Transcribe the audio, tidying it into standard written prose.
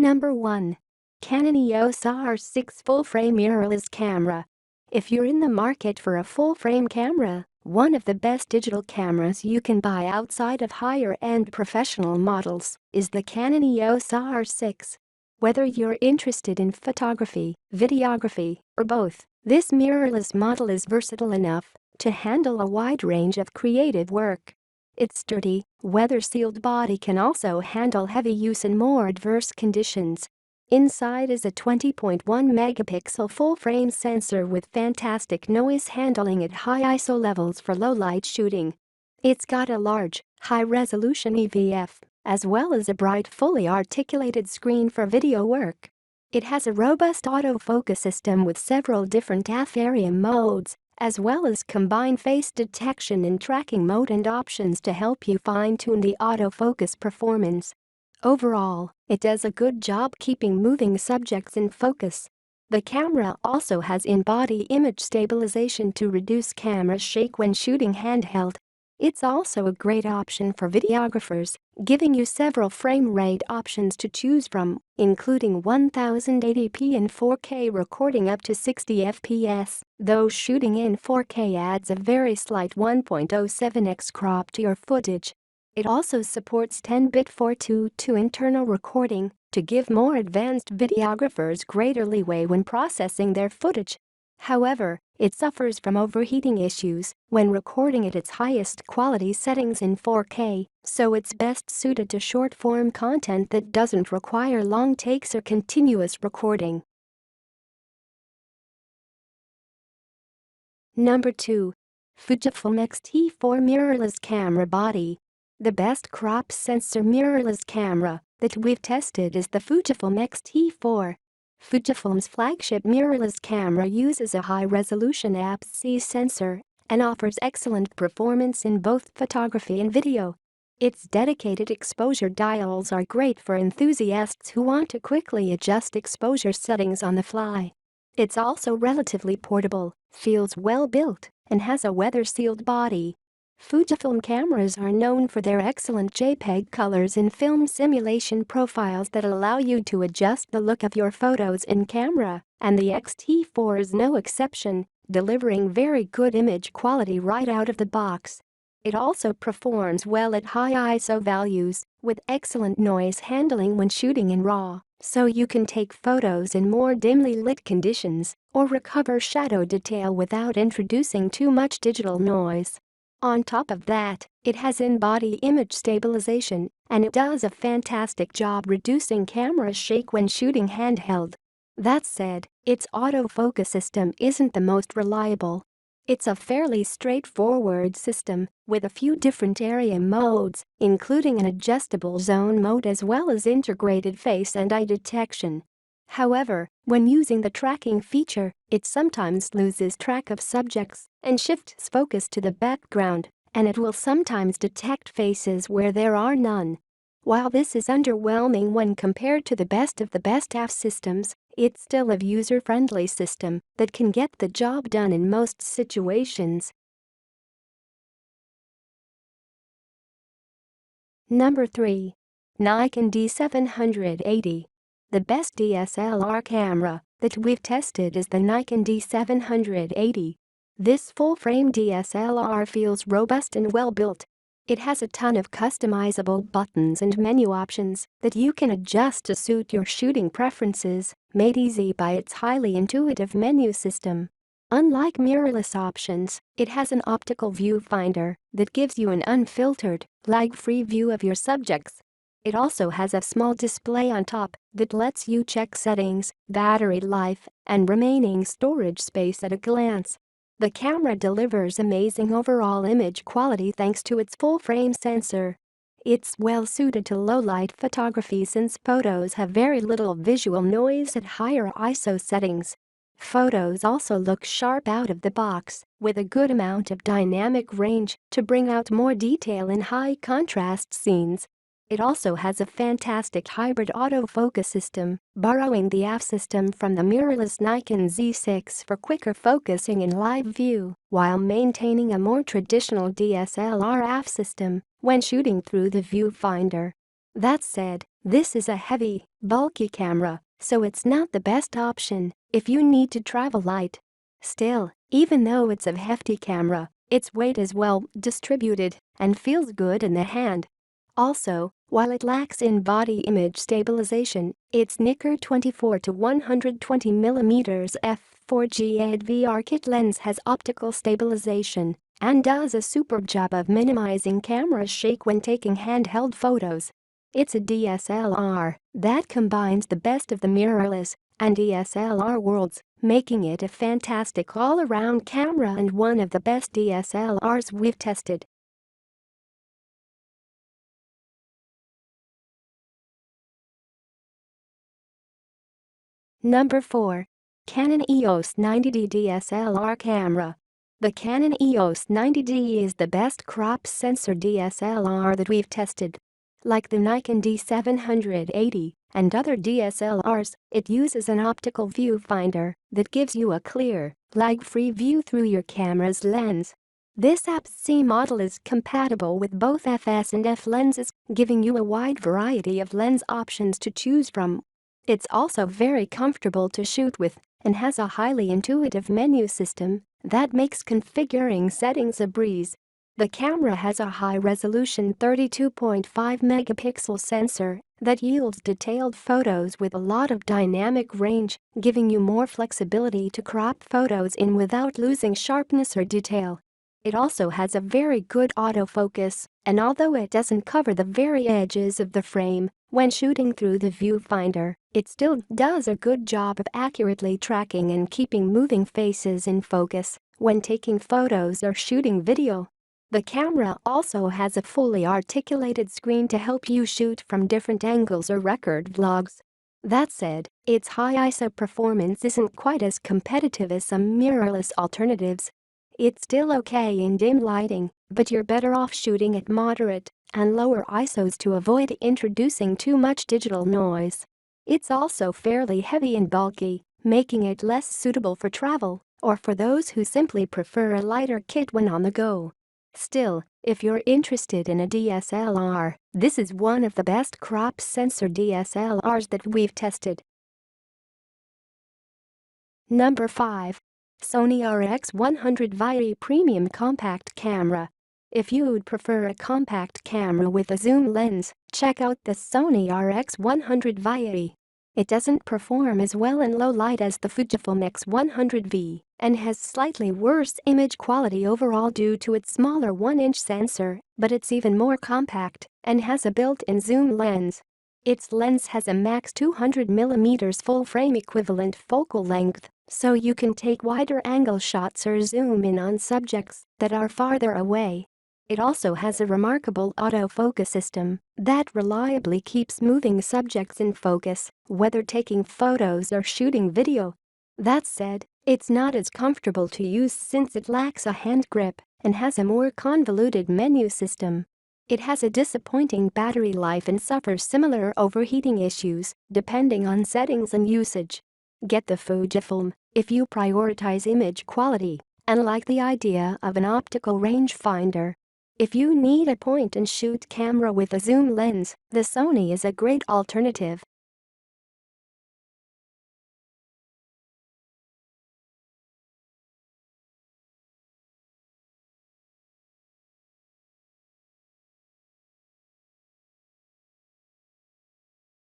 Number 1. Canon EOS R6 Full-Frame Mirrorless Camera. If you're in the market for a full-frame camera, one of the best digital cameras you can buy outside of higher-end professional models is the Canon EOS R6. Whether you're interested in photography, videography, or both, this mirrorless model is versatile enough to handle a wide range of creative work. Its sturdy, weather-sealed body can also handle heavy use in more adverse conditions. Inside is a 20.1-megapixel full-frame sensor with fantastic noise handling at high ISO levels for low-light shooting. It's got a large, high-resolution EVF, as well as a bright, fully articulated screen for video work. It has a robust autofocus system with several different f-area modes, as well as combined face detection and tracking mode and options to help you fine-tune the autofocus performance. Overall, it does a good job keeping moving subjects in focus. The camera also has in-body image stabilization to reduce camera shake when shooting handheld. It's also a great option for videographers, giving you several frame rate options to choose from, including 1080p and 4K recording up to 60 fps, though shooting in 4K adds a very slight 1.07x crop to your footage. It also supports 10-bit 422 internal recording to give more advanced videographers greater leeway when processing their footage. However, it suffers from overheating issues when recording at its highest quality settings in 4K, so it's best suited to short-form content that doesn't require long takes or continuous recording. Number 2. Fujifilm XT4 Mirrorless Camera Body. The best crop sensor mirrorless camera that we've tested is the Fujifilm XT4. Fujifilm's flagship mirrorless camera uses a high-resolution APS-C sensor and offers excellent performance in both photography and video. Its dedicated exposure dials are great for enthusiasts who want to quickly adjust exposure settings on the fly. It's also relatively portable, feels well-built, and has a weather-sealed body. Fujifilm cameras are known for their excellent JPEG colors and film simulation profiles that allow you to adjust the look of your photos in camera, and the XT4 is no exception, delivering very good image quality right out of the box. It also performs well at high ISO values, with excellent noise handling when shooting in RAW, so you can take photos in more dimly lit conditions or recover shadow detail without introducing too much digital noise. On top of that, it has in-body image stabilization, and it does a fantastic job reducing camera shake when shooting handheld. That said, its autofocus system isn't the most reliable. It's a fairly straightforward system, with a few different area modes, including an adjustable zone mode as well as integrated face and eye detection. However, when using the tracking feature, it sometimes loses track of subjects and shifts focus to the background, and it will sometimes detect faces where there are none. While this is underwhelming when compared to the best of the best AF systems, it's still a user-friendly system that can get the job done in most situations. Number 3. Nikon D780. The best DSLR camera that we've tested is the Nikon D780. This full-frame DSLR feels robust and well-built. It has a ton of customizable buttons and menu options that you can adjust to suit your shooting preferences, made easy by its highly intuitive menu system. Unlike mirrorless options, it has an optical viewfinder that gives you an unfiltered, lag-free view of your subjects. It also has a small display on top that lets you check settings, battery life, and remaining storage space at a glance. The camera delivers amazing overall image quality thanks to its full-frame sensor. It's well-suited to low-light photography since photos have very little visual noise at higher ISO settings. Photos also look sharp out of the box, with a good amount of dynamic range to bring out more detail in high-contrast scenes. It also has a fantastic hybrid autofocus system, borrowing the AF system from the mirrorless Nikon Z6 for quicker focusing in live view, while maintaining a more traditional DSLR AF system when shooting through the viewfinder. That said, this is a heavy, bulky camera, so it's not the best option if you need to travel light. Still, even though it's a hefty camera, its weight is well distributed and feels good in the hand. Also, while it lacks in-body image stabilization, its Nikon 24 to 120mm f4G ADVR kit lens has optical stabilization and does a superb job of minimizing camera shake when taking handheld photos. It's a DSLR that combines the best of the mirrorless and DSLR worlds, making it a fantastic all-around camera and one of the best DSLRs we've tested. Number 4. Canon EOS 90D DSLR camera. The Canon EOS 90D is the best crop sensor DSLR that we've tested. Like the Nikon D780 and other DSLRs, it uses an optical viewfinder that gives you a clear, lag-free view through your camera's lens. This APS-C model is compatible with both FS and F lenses, giving you a wide variety of lens options to choose from. It's also very comfortable to shoot with and has a highly intuitive menu system that makes configuring settings a breeze. The camera has a high-resolution 32.5-megapixel sensor that yields detailed photos with a lot of dynamic range, giving you more flexibility to crop photos in without losing sharpness or detail. It also has a very good autofocus, and although it doesn't cover the very edges of the frame when shooting through the viewfinder, it still does a good job of accurately tracking and keeping moving faces in focus when taking photos or shooting video. The camera also has a fully articulated screen to help you shoot from different angles or record vlogs. That said, its high ISO performance isn't quite as competitive as some mirrorless alternatives. It's still okay in dim lighting, but you're better off shooting at moderate and lower ISOs to avoid introducing too much digital noise. It's also fairly heavy and bulky, making it less suitable for travel or for those who simply prefer a lighter kit when on the go. Still, if you're interested in a DSLR, this is one of the best crop sensor DSLRs that we've tested. Number 5. Sony RX100 VIA Premium Compact Camera. If you'd prefer a compact camera with a zoom lens, check out the Sony RX100 VIA. It doesn't perform as well in low light as the Fujifilm X100V and has slightly worse image quality overall due to its smaller 1-inch sensor, but it's even more compact and has a built-in zoom lens. Its lens has a max 200mm full-frame equivalent focal length, so you can take wider angle shots or zoom in on subjects that are farther away. It also has a remarkable autofocus system that reliably keeps moving subjects in focus, whether taking photos or shooting video. That said, it's not as comfortable to use since it lacks a hand grip and has a more convoluted menu system. It has a disappointing battery life and suffers similar overheating issues depending on settings and usage. Get the Fujifilm if you prioritize image quality and like the idea of an optical rangefinder. If you need a point-and-shoot camera with a zoom lens, the Sony is a great alternative.